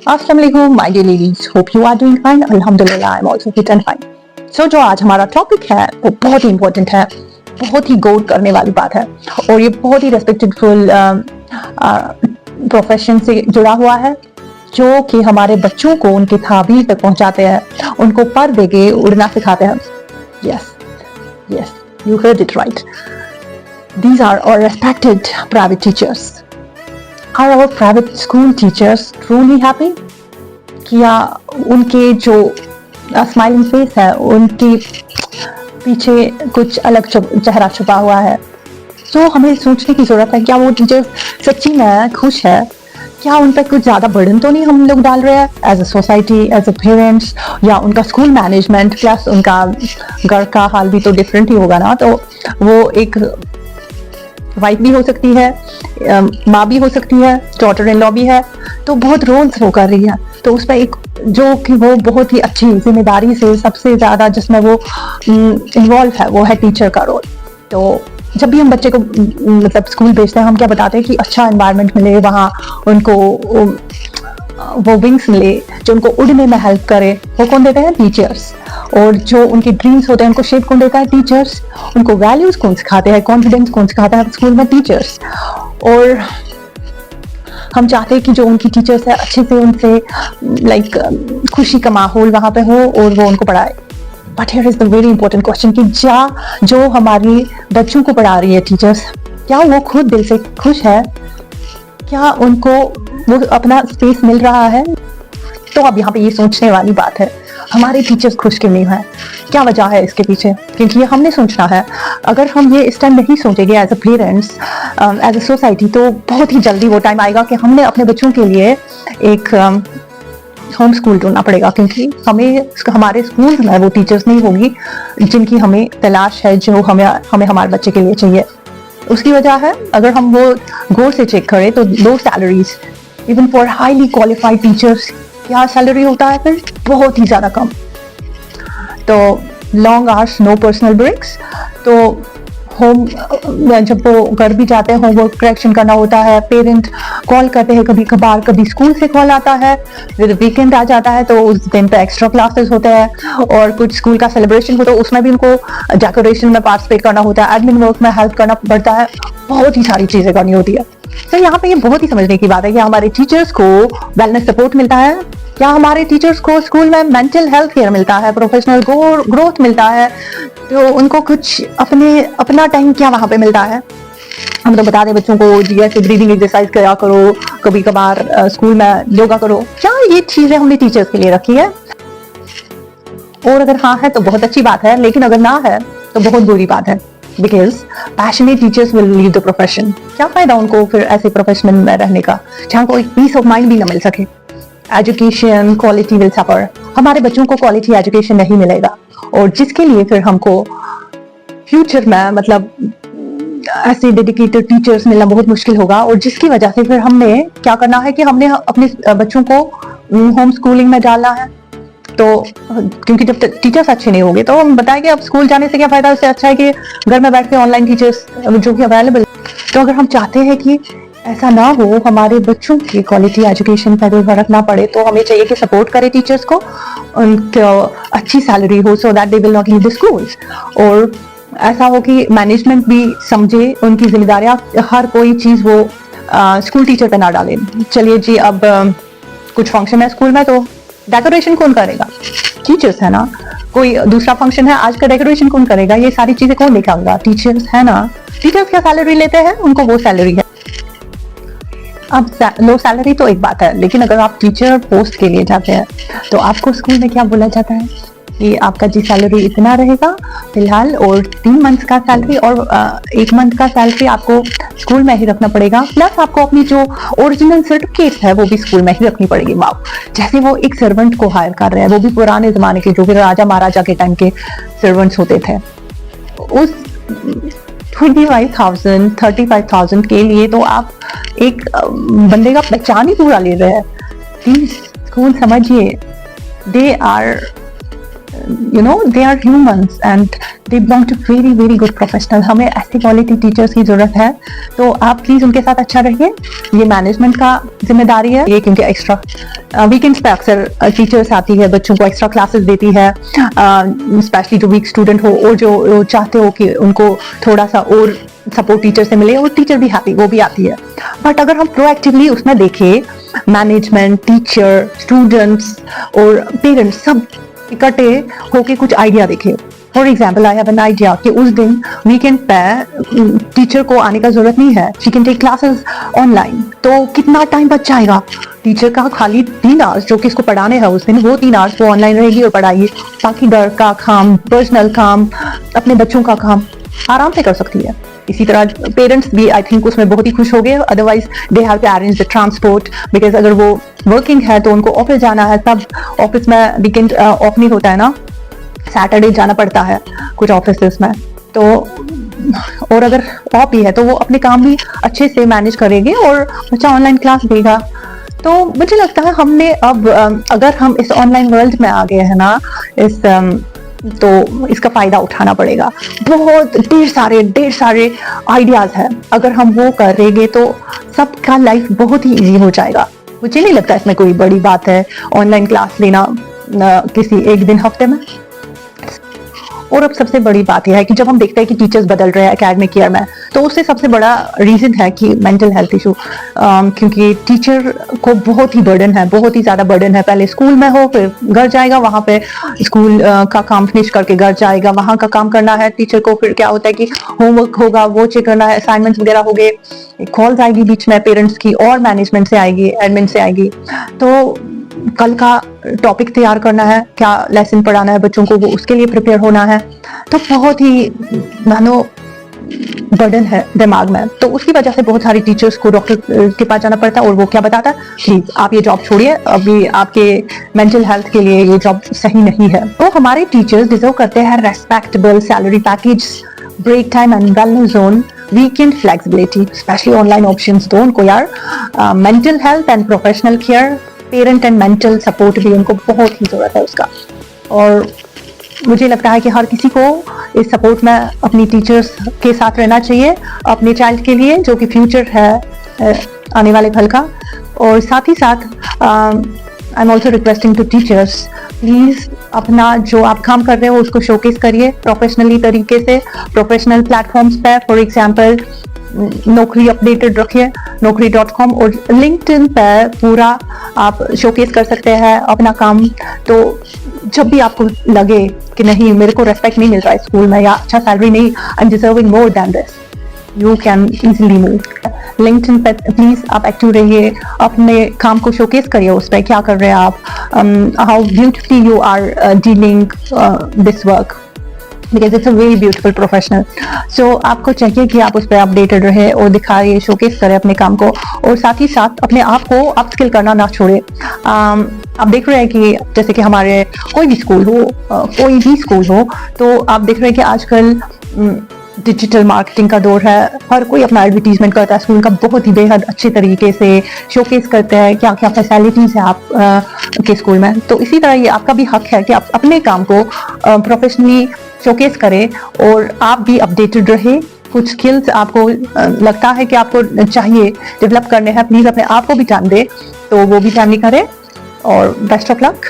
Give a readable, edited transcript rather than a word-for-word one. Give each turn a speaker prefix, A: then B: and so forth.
A: अस्सलाम वालेकुम my dear ladies, hope you are doing fine. अल्हम्दुलिल्लाह I am also fit and fine. So जो आज हमारा टॉपिक है वो बहुत ही इंपॉर्टेंट है, बहुत ही गौर करने वाली बात है और ये बहुत ही रेस्पेक्टेडफुल प्रोफेशन से जुड़ा हुआ है जो कि हमारे बच्चों को उनके ताबीर तक पहुंचाते हैं, उनको पर देके उड़ना सिखाते हैं। Yes yes, you heard it right. These are our respected private teachers. Are our private school teachers truly happy? क्या उनके जो स्माइलिंग फेस है उनके पीछे कुछ अलग चेहरा छुपा हुआ है? तो हमें सोचने की जरूरत है, क्या वो टीचर्स सच्ची में खुश है? क्या उन पर कुछ ज्यादा बर्डन तो नहीं हम लोग डाल रहे हैं as a society, as a parents, या उनका स्कूल मैनेजमेंट प्लस उनका घर का हाल भी तो डिफरेंट ही होगा ना। तो वो एक वाइफ भी हो सकती है, माँ भी हो सकती है, डॉटर इन लॉ भी है, तो बहुत रोल्स वो कर रही है। तो उस पर एक जो कि वो बहुत ही अच्छी जिम्मेदारी से सबसे ज्यादा जिसमें वो इन्वॉल्व है वो है टीचर का रोल। तो जब भी हम बच्चे को मतलब स्कूल भेजते हैं, हम क्या बताते हैं कि अच्छा एनवायरनमेंट मिले, वहाँ उनको वो विंग्स मिले जो उनको उड़ने में हेल्प करे। वो कौन देते हैं? टीचर्स। और जो उनके ड्रीम्स होते हैं उनको शेप कौन देता है? टीचर्स। उनको वैल्यूज कौन सिखाते हैं, कॉन्फिडेंस कौन सिखाता है स्कूल में? टीचर्स। और हम चाहते हैं कि जो उनकी टीचर्स है अच्छे से उनसे लाइक खुशी का माहौल वहाँ पे हो और वो उनको पढ़ाए। But here is the very important question कि जो हमारी बच्चों को पढ़ा रही है टीचर्स, क्या वो खुद दिल से खुश है? क्या उनको वो अपना स्पेस मिल रहा है? तो अब यहाँ पे ये सोचने वाली बात है, हमारे टीचर्स खुश क्यों नहीं है? क्या वजह है इसके पीछे? क्योंकि ये हमने सोचना है। अगर हम ये इस टाइम नहीं सोचेंगे as a parents, as a society, तो बहुत ही जल्दी वो टाइम आएगा कि हमने अपने बच्चों के लिए एक होम स्कूल ढूंढना पड़ेगा, क्योंकि हमारे स्कूल में वो टीचर्स नहीं होंगी जिनकी हमें तलाश है, जो हमें हमारे बच्चे के लिए चाहिए। उसकी वजह है, अगर हम वो गौर से चेक करें तो low salaries, even for highly qualified teachers, क्या सैलरी होता है फिर? बहुत ही ज्यादा कम। तो long hours, no personal breaks. तो होम जब वो घर भी जाते हैं, होमवर्क करेक्शन करना होता है, पेरेंट कॉल करते हैं कभी कभार, कभी स्कूल से कॉल आता है, फिर वीकेंड आ जाता है तो उस दिन पे एक्स्ट्रा क्लासेस होते हैं, और कुछ स्कूल का सेलिब्रेशन होता है उसमें भी उनको डेकोरेशन में पार्टिसिपेट करना होता है, एडमिन वर्क में हेल्प करना पड़ता है, बहुत ही सारी चीजें करनी होती है। तो यहाँ पे ये बहुत ही समझने की बात है कि हमारे टीचर्स को वेलनेस सपोर्ट मिलता है, क्या हमारे टीचर्स को स्कूल में मेंटल हेल्थ केयर मिलता है, प्रोफेशनल ग्रोथ मिलता है, तो उनको कुछ अपना टाइम क्या वहां पे मिलता है? हम तो बता दें बच्चों को जैसे ब्रीदिंग एक्सरसाइज करा करो, कभी कभार स्कूल में योगा करो, क्या ये चीजें हमने टीचर्स के लिए रखी है? और अगर हाँ है तो बहुत अच्छी बात है, लेकिन अगर ना है तो बहुत बुरी बात है, because passionate teachers will leave the profession. क्या फायदा उनको फिर ऐसे प्रोफेशन में रहने का जहाँ कोई पीस ऑफ माइंड भी ना मिल सके? Education quality will suffer. हमारे बच्चों को क्वालिटी एजुकेशन नहीं मिलेगा, और जिसके लिए फिर हमको फ्यूचर में मतलब ऐसे डेडिकेटेड टीचर्स मिलना बहुत मुश्किल होगा, और जिसकी वजह से फिर हमने क्या करना है कि हमने अपने बच्चों को होम स्कूलिंग में डालना है। तो क्योंकि जब टीचर्स अच्छे नहीं होंगे तो हम बताएंगे अब स्कूल जाने से क्या फायदा, उससे अच्छा है कि घर में बैठ के ऑनलाइन टीचर्स जो कि अवेलेबल। तो अगर हम चाहते हैं कि ऐसा ना हो, हमारे बच्चों की क्वालिटी एजुकेशन पर फर्क ना पड़े, तो हमें चाहिए कि सपोर्ट करें टीचर्स को, उनको अच्छी सैलरी हो so that they will not leave the schools, और ऐसा हो कि मैनेजमेंट भी समझे उनकी जिम्मेदारियां, हर कोई चीज वो स्कूल टीचर पे ना डालें। चलिए जी, अब कुछ फंक्शन है स्कूल में तो डेकोरेशन कौन करेगा? टीचर्स है ना। कोई दूसरा फंक्शन है, आज का डेकोरेशन कौन करेगा? ये सारी चीजें कौन देखेगा? टीचर्स है ना। टीचर्स क्या सैलरी लेते हैं? उनको वो सैलरी है। अब लो सैलरी तो एक बात है, लेकिन अगर आप टीचर पोस्ट के लिए जाते हैं तो आपको स्कूल में क्या बोला जाता है कि आपका जी सैलरी इतना रहेगा फिलहाल, और 3 मंथ का सैलरी और 1 मंथ का सैलरी आपको स्कूल में ही रखना पड़ेगा, प्लस आपको अपनी जो ओरिजिनल सर्टिफिकेट है वो भी स्कूल में ही रखनी पड़ेगी। माँ जैसे वो एक सर्वेंट को हायर कर रहे हैं, वो भी पुराने जमाने के जो भी राजा महाराजा के टाइम के सर्वेंट्स होते थे, उस 25,000 35,000 के लिए तो आप एक बंदे का पहचान ही पूरा ले रहे हैं। प्लीज स्कूल समझिए, they are they are humans and they belong to very good professional. हमें ऐसी क्वालिटी टीचर्स की जरूरत है, तो आप प्लीज उनके साथ अच्छा रहिए। ये मैनेजमेंट का जिम्मेदारी है ये, क्योंकि एक्स्ट्रा वीकेंड्स पे अक्सर टीचर्स आती है, बच्चों को एक्स्ट्रा क्लासेस देती है, स्पेशली जो वीक स्टूडेंट हो और जो चाहते हो कि उनको थोड़ा सा और सपोर्ट टीचर से मिले, और टीचर भी हैप्पी, वो भी आती है। बट अगर हम प्रोएक्टिवली उसमें देखें, मैनेजमेंट, टीचर, स्टूडेंट्स और पेरेंट्स सब इकट्ठे होके कुछ आइडिया देखे। For example, I have an idea कि उस दिन वीकेंड पे टीचर को आने का जरूरत नहीं है, she can take classes online. तो कितना टाइम बच जाएगा टीचर का? खाली 3 आवर्स जो कि इसको पढ़ाने हैं उस दिन, वो 3 आवर्स वो ऑनलाइन रहेगी और पढ़ाइए। बाकी घर का काम, पर्सनल काम, अपने बच्चों का काम आराम से कर सकती है। इसी तरह पेरेंट्स भी आई थिंक उसमें बहुत ही खुश हो गए। Otherwise they have to arrange the transport, because अगर वो वर्किंग है तो उनको ऑफिस जाना है, तब ऑफिस में वीकेंड ऑफ नहीं होता है ना, सैटरडे जाना पड़ता है कुछ ऑफिस में। तो और अगर ऑफ ही है तो वो अपने काम भी अच्छे से मैनेज करेंगे और बच्चा ऑनलाइन क्लास देगा। तो मुझे लगता है हमने अब अगर हम इस ऑनलाइन वर्ल्ड में आ गए हैं ना, तो इसका फायदा उठाना पड़ेगा। बहुत ढेर सारे आइडियाज हैं, अगर हम वो करेंगे तो सबका लाइफ बहुत ही इजी हो जाएगा। मुझे नहीं लगता इसमें कोई बड़ी बात है ऑनलाइन क्लास लेना किसी एक दिन हफ्ते में। और अब सबसे बड़ी बात यह है कि जब हम देखते हैं कि टीचर्स बदल रहे हैं एकेडमिक ईयर में, तो उससे सबसे बड़ा रीजन है कि मेंटल हेल्थ इशू, क्योंकि टीचर को बहुत ही बर्डन है, बहुत ही ज़्यादा बर्डन है। पहले स्कूल में हो, फिर घर जाएगा, वहाँ पे स्कूल का काम फिनिश करके घर जाएगा, वहाँ का काम करना है टीचर को। फिर क्या होता है कि होमवर्क होगा, वो चेक करना है, असाइनमेंट्स वगैरह हो गए, कॉल्स आएगी बीच में पेरेंट्स की और मैनेजमेंट से आएगी, एडमिन से आएगी। तो कल का टॉपिक तैयार करना है, क्या लेसन पढ़ाना है बच्चों को, वो उसके लिए प्रिपेयर होना है। तो बहुत ही मानो बर्डन है दिमाग में। तो उसकी वजह से बहुत सारी टीचर्स को डॉक्टर के पास जाना पड़ता है, और वो क्या बताता है, प्लीज आप ये जॉब छोड़िए, अभी आपके मेंटल हेल्थ के लिए ये जॉब सही नहीं है। तो हमारे टीचर्स डिजर्व करते हैं respectable salary package, break time and wellness zone, weekend flexibility, specially online options दो उनको यार, mental health and professional care, parent and mental support भी उनको बहुत ही जरूरत है उसका। और मुझे लगता है कि हर किसी को इस सपोर्ट में अपनी टीचर्स के साथ रहना चाहिए अपने चाइल्ड के लिए, जो कि फ्यूचर है आने वाले कल का। और साथ ही साथ I am also requesting to teachers, please अपना जो आप काम कर रहे हो उसको शोकेस करिए प्रोफेशनली तरीके से, प्रोफेशनल प्लेटफॉर्म्स पे। फॉर एग्जाम्पल नौकरी अपडेटेड रखिए, naukri.com, और लिंक्डइन पे पूरा आप शोकेस कर सकते हैं अपना काम। तो जब भी आपको लगे कि नहीं मेरे को रेस्पेक्ट नहीं मिल रहा है स्कूल में, या अच्छा सैलरी नहीं, I am deserving more than this, you can easily move. LinkedIn पे प्लीज आप एक्टिव रहिए, अपने काम को शोकेस करिए, उस पर क्या कर रहे हैं आप, how beautifully you are dealing this work, because it's a very beautiful professional. So आपको चाहिए कि आप उस पर अपडेटेड रहे और दिखाइए, शोकेस करें अपने काम को, और साथ ही साथ अपने आप को अपस्किल करना ना छोड़े। आप देख रहे हैं कि जैसे कि हमारे कोई भी स्कूल हो, तो आप देख रहे हैं कि आजकल डिजिटल मार्केटिंग का दौर है, हर कोई अपना एडवर्टीजमेंट करता है स्कूल का, बहुत ही बेहद अच्छे तरीके से शोकेस करते हैं क्या क्या फैसिलिटीज है आप के स्कूल में। तो इसी तरह ये आपका भी हक है कि आप अपने काम को प्रोफेशनली शोकेस करें और आप भी अपडेटेड रहे। कुछ स्किल्स आपको लगता है कि आपको चाहिए डेवलप करने हैं, प्लीज अपने आप को भी टाइम दे, तो वो भी टाइम निकालें। और बेस्ट ऑफ लक।